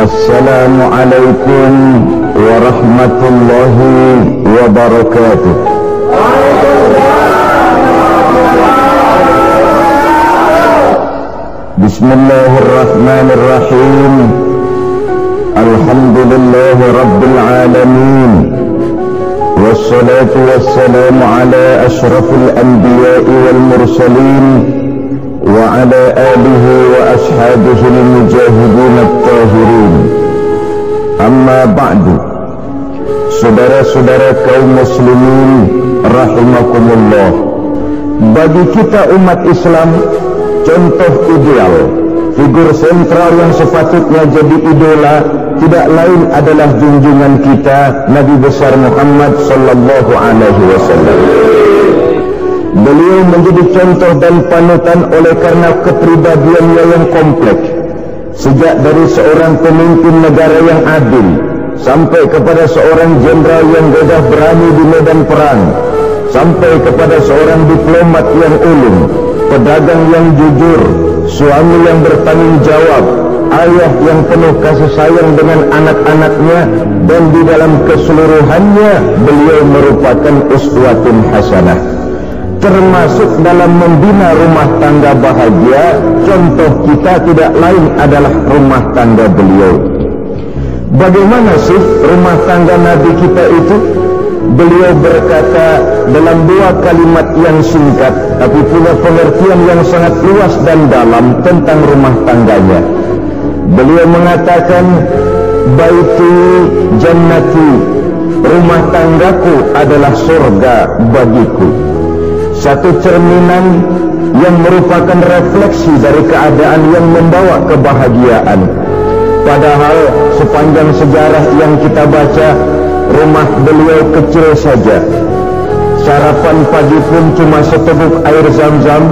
Assalamualaikum warahmatullahi wabarakatuh. Bismillahirrahmanirrahim. Alhamdulillahi rabbil alamin. Wassalatu wassalamu ala ashrafil anbiya'i wal mursalin wa ala alihi wa ashabihi al-mujahidin at-tahirin. Amma ba'du. Saudara-saudara kaum muslimin rahimakumullah, bagi kita umat Islam, contoh ideal, figur sentral yang sepatutnya jadi idola tidak lain adalah junjungan kita Nabi besar Muhammad sallallahu alaihi wasallam. Beliau menjadi contoh dan panutan oleh karena kepribadiannya yang kompleks, sejak dari seorang pemimpin negara yang adil sampai kepada seorang jenderal yang gagah berani di medan perang, sampai kepada seorang diplomat yang ulung, pedagang yang jujur, suami yang bertanggung jawab, ayah yang penuh kasih sayang dengan anak-anaknya, dan di dalam keseluruhannya beliau merupakan uswatun hasanah. Termasuk dalam membina rumah tangga bahagia, contoh kita tidak lain adalah rumah tangga beliau. Bagaimana sih rumah tangga Nabi kita itu? Beliau berkata dalam dua kalimat yang singkat tapi punya pengertian yang sangat luas dan dalam tentang rumah tangganya. Beliau mengatakan, baiti jannati, rumah tanggaku adalah surga bagiku. Satu cerminan yang merupakan refleksi dari keadaan yang membawa kebahagiaan. Padahal sepanjang sejarah yang kita baca, rumah beliau kecil saja. Sarapan pagi pun cuma seteguk air zam-zam,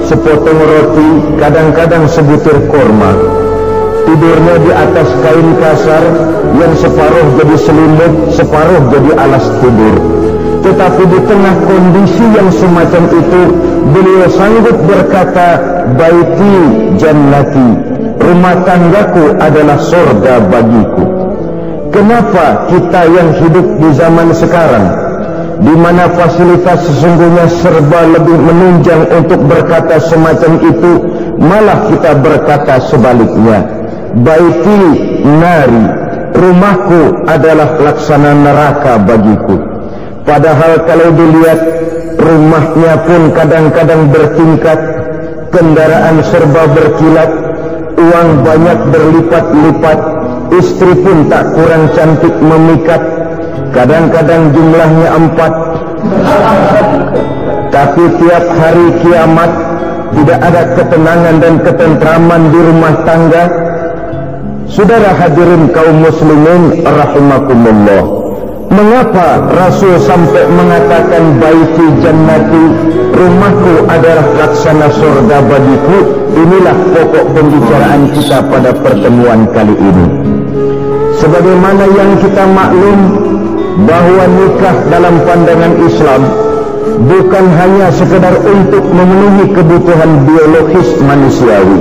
sepotong roti, kadang-kadang sebutir kurma. Tidurnya di atas kain kasar yang separuh jadi selimut, separuh jadi alas tidur. Tetapi di tengah kondisi yang semacam itu, beliau sanggup berkata, baiti jannati, rumah tanggaku adalah surga bagiku. Kenapa kita yang hidup di zaman sekarang, di mana fasilitas sesungguhnya serba lebih menunjang untuk berkata semacam itu, malah kita berkata sebaliknya, baiti nari, rumahku adalah laksana neraka bagiku. Padahal kalau dilihat, rumahnya pun kadang-kadang bertingkat, kendaraan serba berkilat, uang banyak berlipat-lipat, istri pun tak kurang cantik memikat, kadang-kadang jumlahnya 4. Tapi tiap hari kiamat tidak ada ketenangan dan ketentraman di rumah tangga. Saudara hadirin kaum muslimin rahimakumullah, mengapa Rasul sampai mengatakan baiti jannati, rumahku adalah laksana surga bagiku? Inilah pokok pembicaraan kita pada pertemuan kali ini. Sebagaimana yang kita maklum bahwa nikah dalam pandangan Islam bukan hanya sekedar untuk memenuhi kebutuhan biologis manusiawi,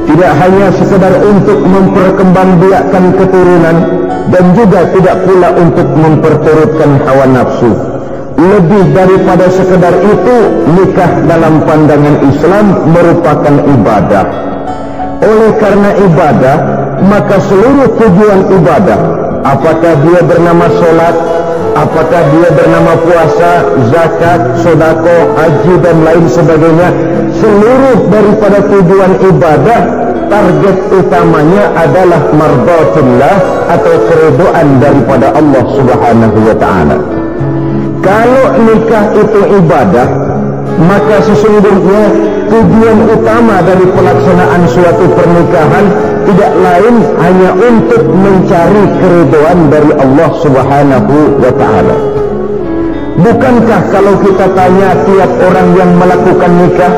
tidak hanya sekedar untuk memperkembangbiakkan keturunan, dan juga tidak pula untuk memperturutkan hawa nafsu. Lebih daripada sekedar itu, nikah dalam pandangan Islam merupakan ibadah. Oleh karena ibadah, maka seluruh tujuan ibadah, apakah dia bernama sholat, apakah dia bernama puasa, zakat, sedekah, haji dan lain sebagainya, seluruh daripada tujuan ibadah, target utamanya adalah mardatullah atau keridhaan daripada Allah Subhanahu wa ta'ala. Kalau nikah itu ibadah, maka sesungguhnya tujuan utama dari pelaksanaan suatu pernikahan tidak lain hanya untuk mencari keridhaan dari Allah Subhanahu wa ta'ala. Bukankah kalau kita tanya tiap orang yang melakukan nikah,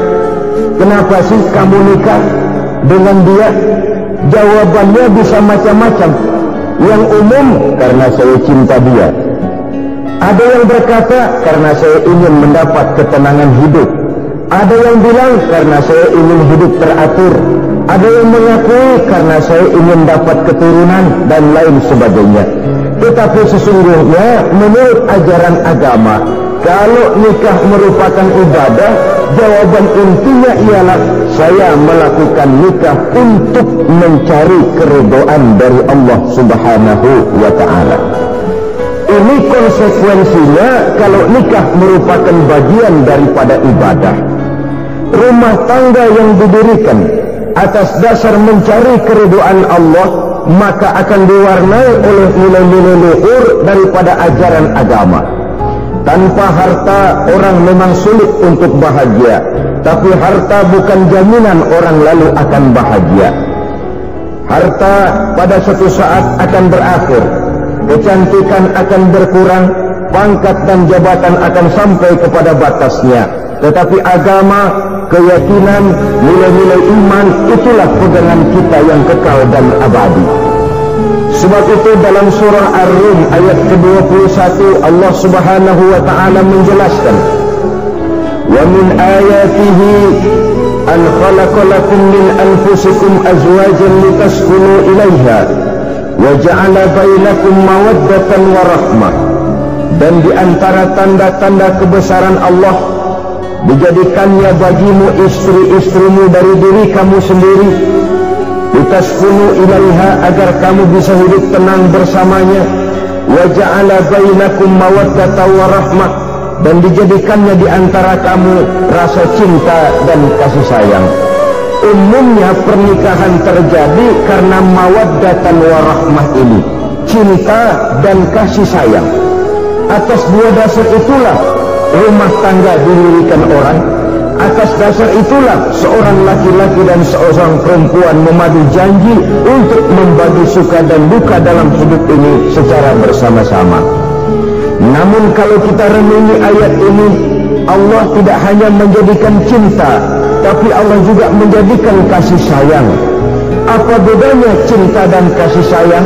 kenapa sih kamu nikah dengan dia? Jawabannya bisa macam-macam. Yang umum, karena saya cinta dia. Ada yang berkata, karena saya ingin mendapat ketenangan hidup. Ada yang bilang, karena saya ingin hidup teratur. Ada yang mengakui karena saya ingin dapat keturunan dan lain sebagainya. Tetapi sesungguhnya menurut ajaran agama, kalau nikah merupakan ibadah, jawaban intinya ialah saya melakukan nikah untuk mencari keridhaan dari Allah Subhanahu wa ta'ala. Ini konsekuensinya kalau nikah merupakan bagian daripada ibadah. Rumah tangga yang didirikan atas dasar mencari keridhaan Allah, maka akan diwarnai oleh nilai-nilai luhur daripada ajaran agama. Tanpa harta orang memang sulit untuk bahagia, tapi harta bukan jaminan orang lalu akan bahagia. Harta pada suatu saat akan berakhir, kecantikan akan berkurang, pangkat dan jabatan akan sampai kepada batasnya. Tetapi agama, keyakinan, nilai-nilai iman, itulah pegangan kita yang kekal dan abadi. Sebab itu dalam surah Ar-Rum ayat ke-21 Allah Subhanahu wa ta'ala menjelaskan, wa min ayatihi an khalaqa lakum min anfusikum azwajan litaskunu ilaiha wa ja'ala bainakum mawaddatan wa rahmah. Dan di antara tanda-tanda kebesaran Allah, dijadikannya bagimu istri-istrimu dari diri kamu sendiri, litaskunu ilaiha, agar kamu bisa hidup tenang bersamanya, wa ja'ala bainakum mawaddatan wa rahmah, dan dijadikannya di antara kamu rasa cinta dan kasih sayang. Umumnya pernikahan terjadi karena mawaddatan wa rahmah ini, cinta dan kasih sayang. Atas dua dasar itulah rumah tangga didirikan orang. Atas dasar itulah seorang laki-laki dan seorang perempuan memadu janji untuk membagi suka dan duka dalam hidup ini secara bersama-sama. Namun kalau kita renungi ayat ini, Allah tidak hanya menjadikan cinta, tapi Allah juga menjadikan kasih sayang. Apa bedanya cinta dan kasih sayang?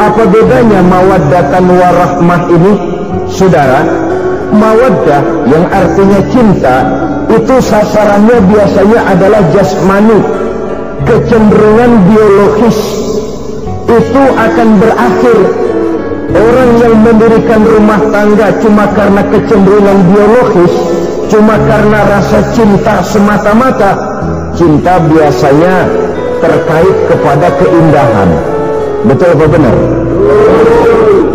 Apa bedanya mawaddatan warahmah ini? Saudara, mawaddah yang artinya cinta, itu sasarannya biasanya adalah jasmani, kecenderungan biologis. Itu akan berakhir. Orang yang mendirikan rumah tangga cuma karena kecenderungan biologis, cuma karena rasa cinta semata-mata, cinta biasanya terkait kepada keindahan. Betul apa benar?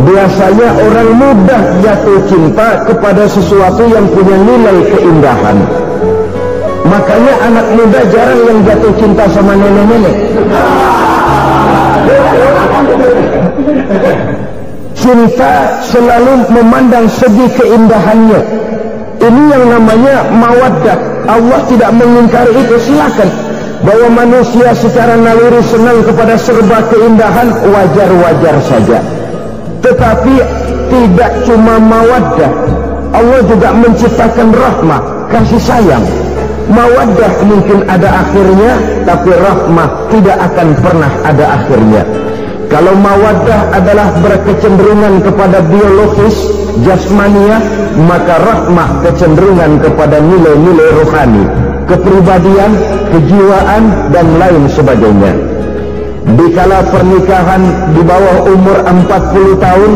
Biasanya orang mudah jatuh cinta kepada sesuatu yang punya nilai keindahan. Makanya anak muda jarang yang jatuh cinta sama nenek-nenek. Cinta selalu memandang segi keindahannya. Ini yang namanya mawaddah. Allah tidak mengingkari itu, silakan. Bahwa manusia secara naluri senang kepada serba keindahan, wajar-wajar saja. Tetapi tidak cuma mawaddah, Allah juga menciptakan rahmah, kasih sayang. Mawaddah mungkin ada akhirnya, tapi rahmah tidak akan pernah ada akhirnya. Kalau mawaddah adalah berkecenderungan kepada biologis, jasmaniah, maka rahmah kecenderungan kepada nilai-nilai rohani, kepribadian, kejiwaan, dan lain sebagainya. Dikala pernikahan di bawah umur 40 tahun,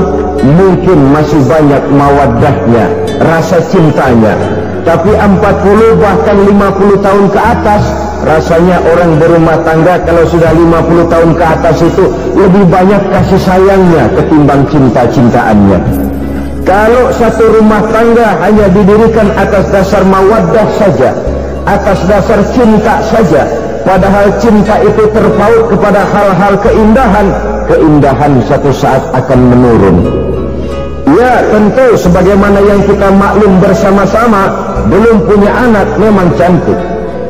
mungkin masih banyak mawaddahnya, rasa cintanya. Tapi 40 bahkan 50 tahun ke atas, rasanya orang berumah tangga kalau sudah 50 tahun ke atas itu lebih banyak kasih sayangnya ketimbang cinta-cintaannya. Kalau satu rumah tangga hanya didirikan atas dasar mawaddah saja, atas dasar cinta saja, padahal cinta itu terpaut kepada hal-hal keindahan, keindahan satu saat akan menurun. Ya tentu sebagaimana yang kita maklum bersama-sama, belum punya anak memang cantik.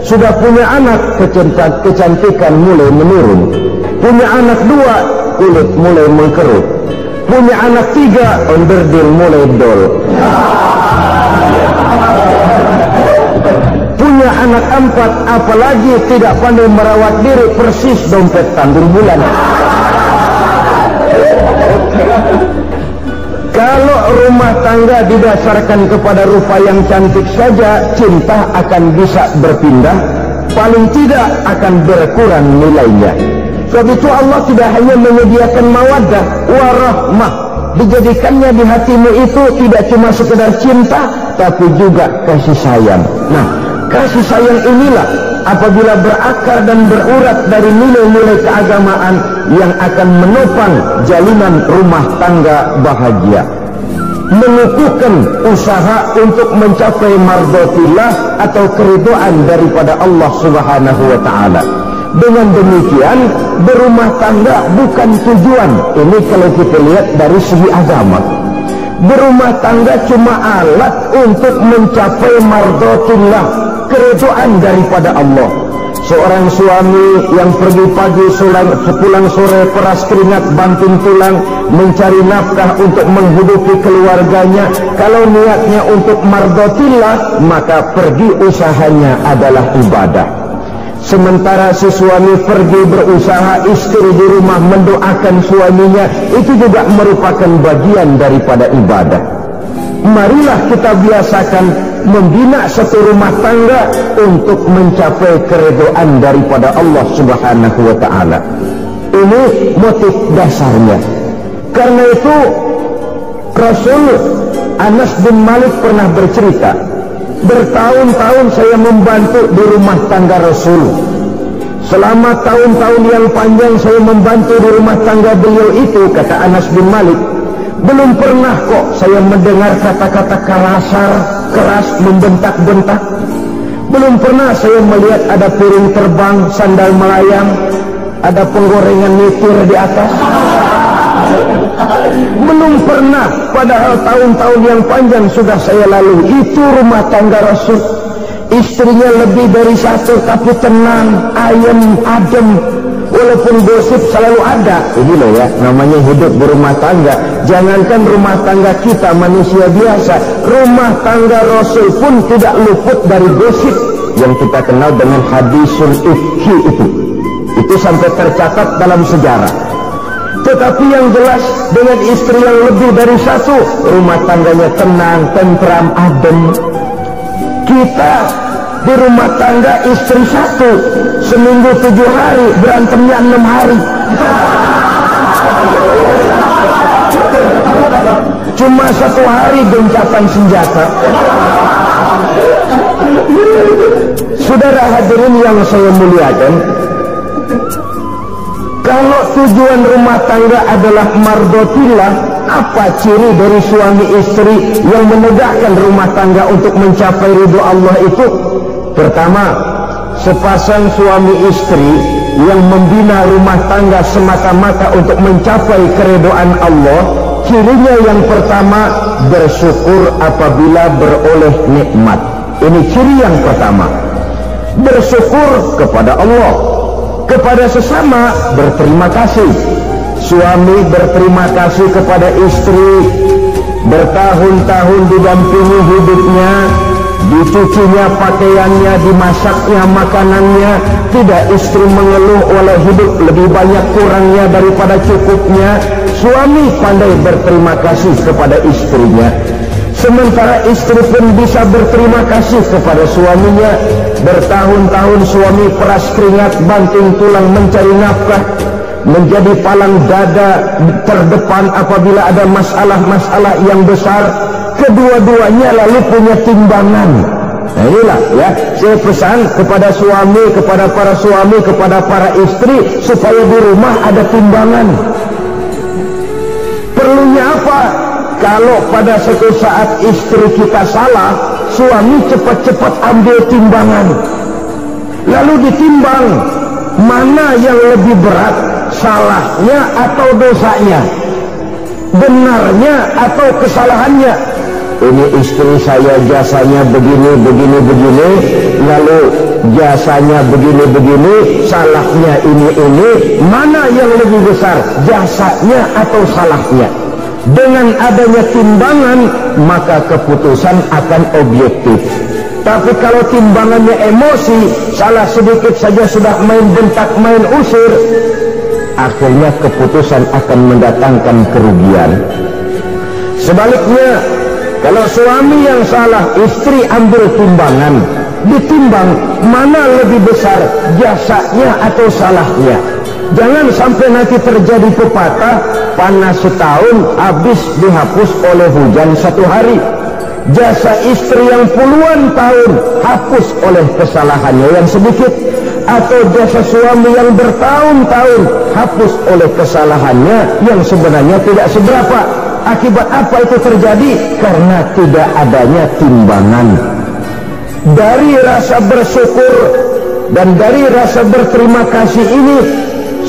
Sudah punya anak, kecantikan mulai menurun. Punya anak 2, kulit mulai mengkerut. Punya anak 3, onderdil mulai dol. Punya anak 4, apalagi tidak pandai merawat diri, persis dompet tanggung bulan. Kalau rumah tangga didasarkan kepada rupa yang cantik saja, cinta akan bisa berpindah. paling tidak akan berkurang nilainya. Sebab itu Allah tidak hanya menyediakan mawaddah warahmah, dijadikannya di hatimu itu tidak cuma sekedar cinta, tapi juga kasih sayang. Nah, kasih sayang inilah apabila berakar dan berurat dari nilai-nilai keagamaan yang akan menopang jalinan rumah tangga bahagia, mengukuhkan usaha untuk mencapai mardhatillah atau keridhaan daripada Allah Subhanahu wa taala. Dengan demikian, berumah tangga bukan tujuan. Ini kalau kita lihat dari segi agama. Berumah tangga cuma alat untuk mencapai mardhatillah, keridhaan daripada Allah. Seorang suami yang pergi pagi pulang sore peras keringat banting tulang mencari nafkah untuk menghidupi keluarganya, kalau niatnya untuk mardhatillah, maka pergi usahanya adalah ibadah. Sementara si suami pergi berusaha, istri di rumah mendoakan suaminya, itu juga merupakan bagian daripada ibadah. Marilah kita biasakan membina satu rumah tangga untuk mencapai keridhaan daripada Allah Subhanahu wa taala. Ini motif dasarnya. Karena itu Rasul Anas bin Malik pernah bercerita, bertahun-tahun saya membantu di rumah tangga Rasul. Selama tahun-tahun yang panjang saya membantu di rumah tangga beliau itu, kata Anas bin Malik, belum pernah kok saya mendengar kata-kata kasar, keras, membentak-bentak. Belum pernah saya melihat ada piring terbang, sandal melayang, ada penggorengan nyetir di atas. Belum pernah, padahal tahun-tahun yang panjang sudah saya lalui. Itu rumah tangga Rasul. Istrinya lebih dari satu, tapi tenang, ayem, adem. Walaupun gosip selalu ada. Ini loh ya, namanya hidup berumah tangga. Jangankan rumah tangga kita manusia biasa, rumah tangga Rasul pun tidak luput dari gosip yang kita kenal dengan hadisul ifki itu. Itu sampai tercatat dalam sejarah. Tetapi yang jelas, dengan istri yang lebih dari satu, rumah tangganya tenang, tentram, adem. Kita di rumah tangga istri satu, seminggu 7 hari, berantemnya 6 hari. Cuma 1 hari gencatan senjata. Saudara hadirin yang saya muliakan, kalau tujuan rumah tangga adalah mardhatillah, apa ciri dari suami istri yang menegakkan rumah tangga untuk mencapai ridho Allah itu? Pertama, sepasang suami istri yang membina rumah tangga semata-mata untuk mencapai keridhaan Allah, cirinya yang pertama, bersyukur apabila beroleh nikmat. Ini ciri yang pertama. Bersyukur kepada Allah, kepada sesama berterima kasih. Suami berterima kasih kepada istri, bertahun-tahun didampingi hidupnya, dicucinya pakaiannya, dimasaknya makanannya, tidak istri mengeluh oleh hidup lebih banyak kurangnya daripada cukupnya. Suami pandai berterima kasih kepada istrinya, sementara istri pun bisa berterima kasih kepada suaminya. Bertahun-tahun suami peras keringat, banting tulang mencari nafkah, menjadi palang dada terdepan apabila ada masalah-masalah yang besar. Kedua-duanya lalu punya timbangan. Nah inilah ya, saya pesan kepada suami, kepada para suami, kepada para istri, supaya di rumah ada timbangan. Perlunya apa? Kalau pada suatu saat istri kita salah, suami cepat-cepat ambil timbangan, lalu ditimbang mana yang lebih berat, salahnya atau dosanya, benarnya atau kesalahannya. Ini istri saya jasanya begini, lalu jasanya begini, salahnya ini, mana yang lebih besar, jasanya atau salahnya? Dengan adanya timbangan, maka keputusan akan objektif. Tapi kalau timbangannya emosi, salah sedikit saja sudah main bentak, main usir, akhirnya keputusan akan mendatangkan kerugian. Sebaliknya, kalau suami yang salah, istri ambil timbangan, ditimbang mana lebih besar jasanya atau salahnya. Jangan sampai nanti terjadi pepatah panas setahun habis dihapus oleh hujan satu hari. Jasa istri yang puluhan tahun hapus oleh kesalahannya yang sedikit, atau jasa suami yang bertahun-tahun hapus oleh kesalahannya yang sebenarnya tidak seberapa. Akibat apa itu terjadi? Karena tidak adanya timbangan. Dari rasa bersyukur dan dari rasa berterima kasih ini,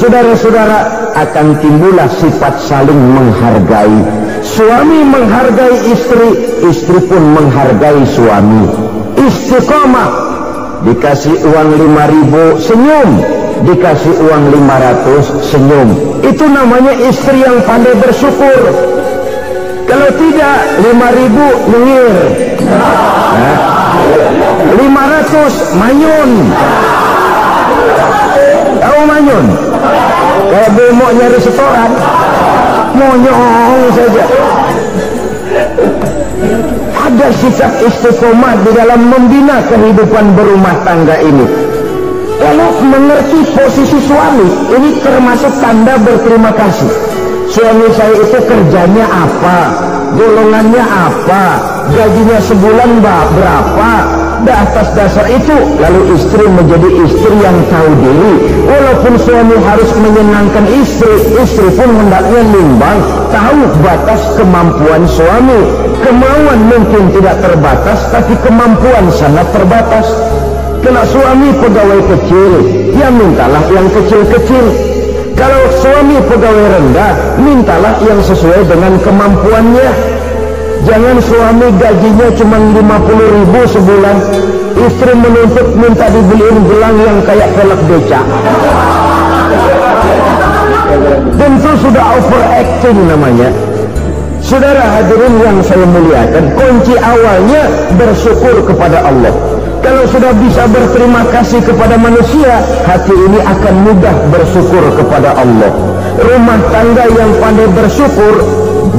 saudara-saudara, akan timbullah sifat saling menghargai. Suami menghargai istri, istri pun menghargai suami. Istiqomah, dikasih uang 5.000 senyum, dikasih uang 500 senyum. Itu namanya istri yang pandai bersyukur. Kalau tidak 5.000 nyengir, 500 manyun. Tahu manyun? Kayak bemo nyari setoran, monyong saja. Ada sikap istiqomah di dalam membina kehidupan berumah tangga ini. Kalau mengerti posisi suami, ini termasuk tanda berterima kasih. Suami saya itu kerjanya apa, golongannya apa, gajinya sebulan berapa. Di atas dasar itu, lalu istri menjadi istri yang tahu diri. Walaupun suami harus menyenangkan istri, istri pun hendaknya nimbang, tahu batas kemampuan suami. Kemauan mungkin tidak terbatas, tapi kemampuan sangat terbatas. Kalau suami pegawai kecil, ya mintalah yang kecil-kecil. Kalau suami pegawai rendah, mintalah yang sesuai dengan kemampuannya. Jangan suami gajinya cuma 50.000 sebulan, istri menuntut minta dibeliin gelang yang kayak velg becak. Tentu sudah overacting namanya. Saudara hadirin yang saya muliakan, kunci awalnya bersyukur kepada Allah. Kalau sudah bisa berterima kasih kepada manusia, hati ini akan mudah bersyukur kepada Allah. Rumah tangga yang pandai bersyukur,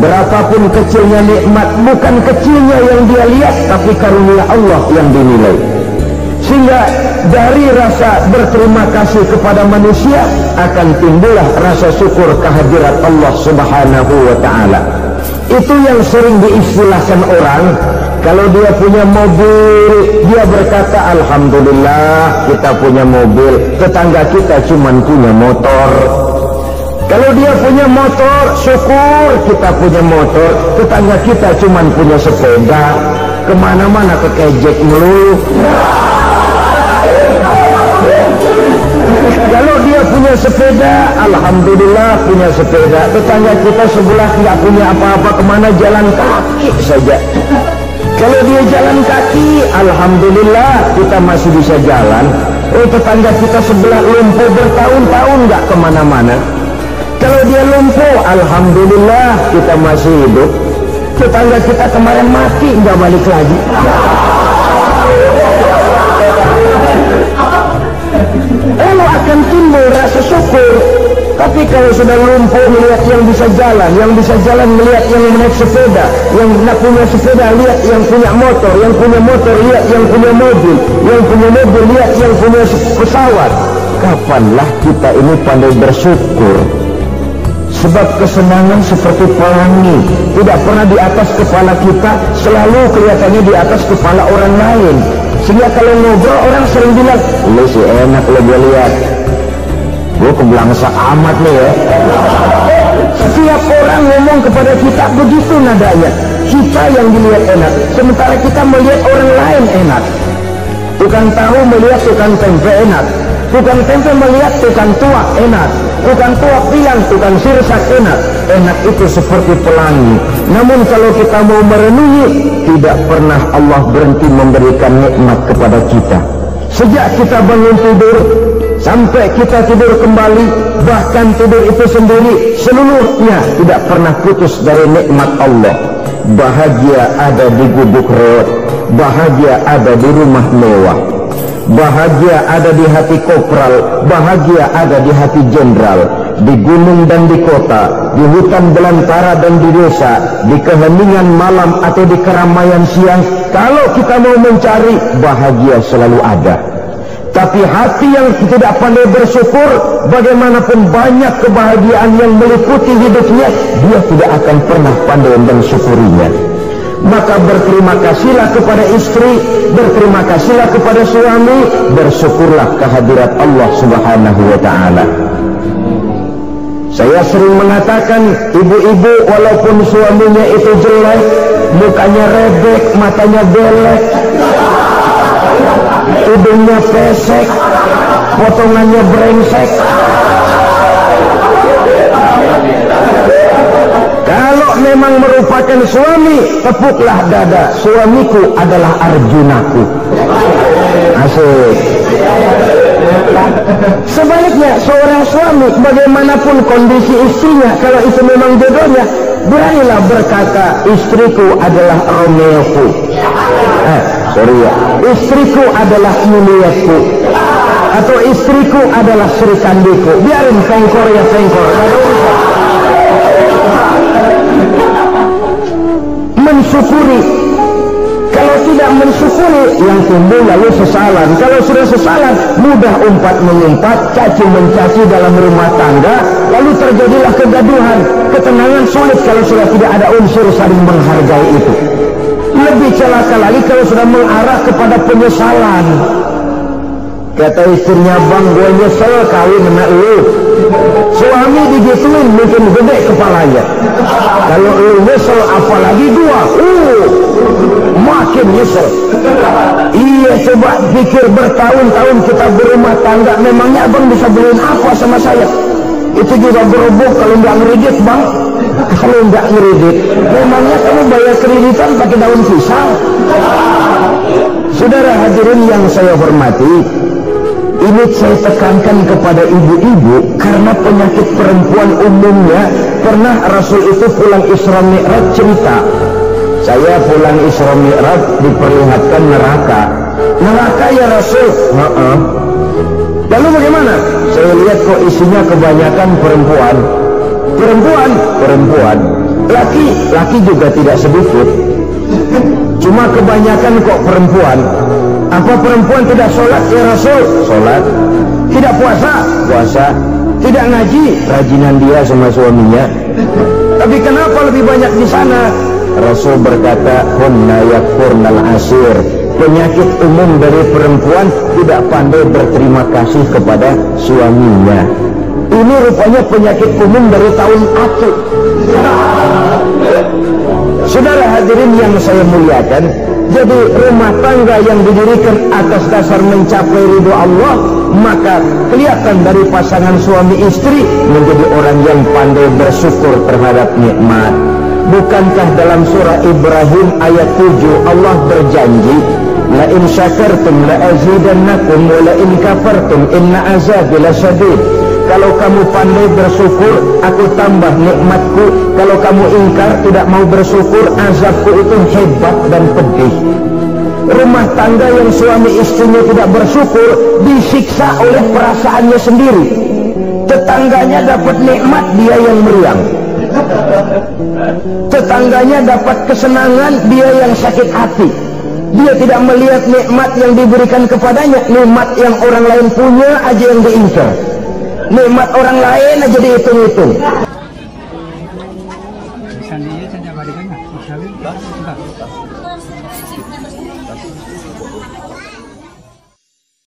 berapapun kecilnya nikmat, bukan kecilnya yang dia lihat, tapi karunia Allah yang dinilai. Sehingga dari rasa berterima kasih kepada manusia akan timbullah rasa syukur kehadirat Allah Subhanahu wa ta'ala. Itu yang sering diistilahkan orang, kalau dia punya mobil, dia berkata alhamdulillah kita punya mobil, tetangga kita cuma punya motor. Kalau dia punya motor, syukur kita punya motor, tetangga kita cuma punya sepeda, kemana-mana kekejek melulu. Kalau dia punya sepeda, alhamdulillah punya sepeda, tetangga kita sebelah tidak punya apa-apa, kemana jalan kaki saja. Kalau dia jalan kaki, alhamdulillah kita masih bisa jalan. Tetangga kita sebelah lumpuh bertahun-tahun nggak kemana-mana. Kalau dia lumpuh, alhamdulillah kita masih hidup. Tetangga kita kemarin mati, nggak balik lagi. Lalu akan timbul rasa syukur. Tapi kalau sudah lumpuh melihat yang bisa jalan melihat yang naik sepeda, yang tidak punya sepeda lihat yang punya motor lihat yang punya mobil, yang punya mobil lihat yang punya pesawat. Kapanlah kita ini pandai bersyukur? Sebab kesenangan seperti pelangi, tidak pernah di atas kepala kita, selalu kelihatannya di atas kepala orang lain. Sehingga kalau ngobrol orang sering bilang, lu sih enak lo gue lihat, gue kebelangsa amat nih ya. Setiap orang ngomong kepada kita begitu nadanya. Kita yang dilihat enak, sementara kita melihat orang lain enak. Tukang tahu melihat tukang tempe enak, tukang tempe melihat tukang tuak enak, tukang tuak bilang tukang sirsak enak. Enak itu seperti pelangi. Namun kalau kita mau merenungi, tidak pernah Allah berhenti memberikan nikmat kepada kita. Sejak kita bangun tidur sampai kita tidur kembali, bahkan tidur itu sendiri, seluruhnya tidak pernah putus dari nikmat Allah. Bahagia ada di gubuk rewet, bahagia ada di rumah mewah, bahagia ada di hati kopral, bahagia ada di hati jenderal. di gunung dan di kota, di hutan belantara dan di desa, di keheningan malam atau di keramaian siang, kalau kita mau mencari, bahagia selalu ada. Tapi hati yang tidak pandai bersyukur, bagaimanapun banyak kebahagiaan yang meliputi hidupnya, dia tidak akan pernah pandai mensyukurinya. Maka berterima kasihlah kepada istri, berterima kasihlah kepada suami, bersyukurlah kehadirat Allah Subhanahu wa ta'ala. Saya sering mengatakan, ibu-ibu walaupun suaminya itu jelek, mukanya rebek, matanya belek, hidungnya pesek, potongannya brengsek, kalau memang merupakan suami, tepuklah dada, suamiku adalah Arjunaku. Asik. Sebaliknya, seorang suami bagaimanapun kondisi istrinya, kalau itu memang jodohnya, beranilah berkata, istriku adalah Romeoku, istriku adalah Julietku, atau istriku adalah Sri Kandiku. Biarin fengkor ya fengkor, mensyukuri. Kalau tidak mensyukuri, yang timbul lalu sesalan. Kalau sudah sesalan, mudah umpat mengumpat, caci mencaci dalam rumah tangga, lalu terjadilah kegaduhan. Ketenangan sulit kalau sudah tidak ada unsur saling menghargai itu. Lebih celaka lagi kalau sudah mengarah kepada penyesalan. Kata istrinya, bang, gue nyesel kawin sama lu. Suami digituin mungkin gede kepalanya. Kalau lu nyesel apalagi gua, makin nyesel. Iya, coba pikir bertahun-tahun kita berumah tangga, memangnya abang bisa beliin apa sama saya? Itu juga berobok kalau nggak ngeridit, bang. Kalau nggak ngeridit, memangnya kamu bayar kreditan pakai daun pisang? Saudara hadirin yang saya hormati, ini saya tekankan kepada ibu-ibu karena penyakit perempuan umumnya. Pernah Rasul itu pulang Isra Mi'raj cerita, saya pulang Isra Mi'raj diperlihatkan neraka. Neraka ya Rasul? Lalu bagaimana? Saya lihat kok isinya kebanyakan perempuan. Perempuan. Laki juga tidak sedikit. Cuma kebanyakan kok perempuan. Apa perempuan tidak sholat ya Rasul? Sholat. Tidak puasa? Puasa. Tidak ngaji? Rajinan dia sama suaminya. Tapi kenapa lebih banyak di sana? Rasul berkata, hunna yakfurnal asir. Penyakit umum dari perempuan tidak pandai berterima kasih kepada suaminya. Ini rupanya penyakit umum dari tahun atu. Saudara hadirin yang saya muliakan, jadi rumah tangga yang didirikan atas dasar mencapai ridho Allah, maka kelihatan dari pasangan suami istri menjadi orang yang pandai bersyukur terhadap nikmat. Bukankah dalam surah Ibrahim ayat 7 Allah berjanji, la in syakartum la azidannakum wa la in kafartum inna azabi lasyadid. Kalau kamu pandai bersyukur, aku tambah nikmatku. Kalau kamu ingkar, tidak mau bersyukur, azabku itu hebat dan pedih. Rumah tangga yang suami istrinya tidak bersyukur, disiksa oleh perasaannya sendiri. Tetangganya dapat nikmat, dia yang meriang. Tetangganya dapat kesenangan, dia yang sakit hati. Dia tidak melihat nikmat yang diberikan kepadanya, nikmat yang orang lain punya aja yang diingkar. Nikmat orang lain aja dihitung-hitung.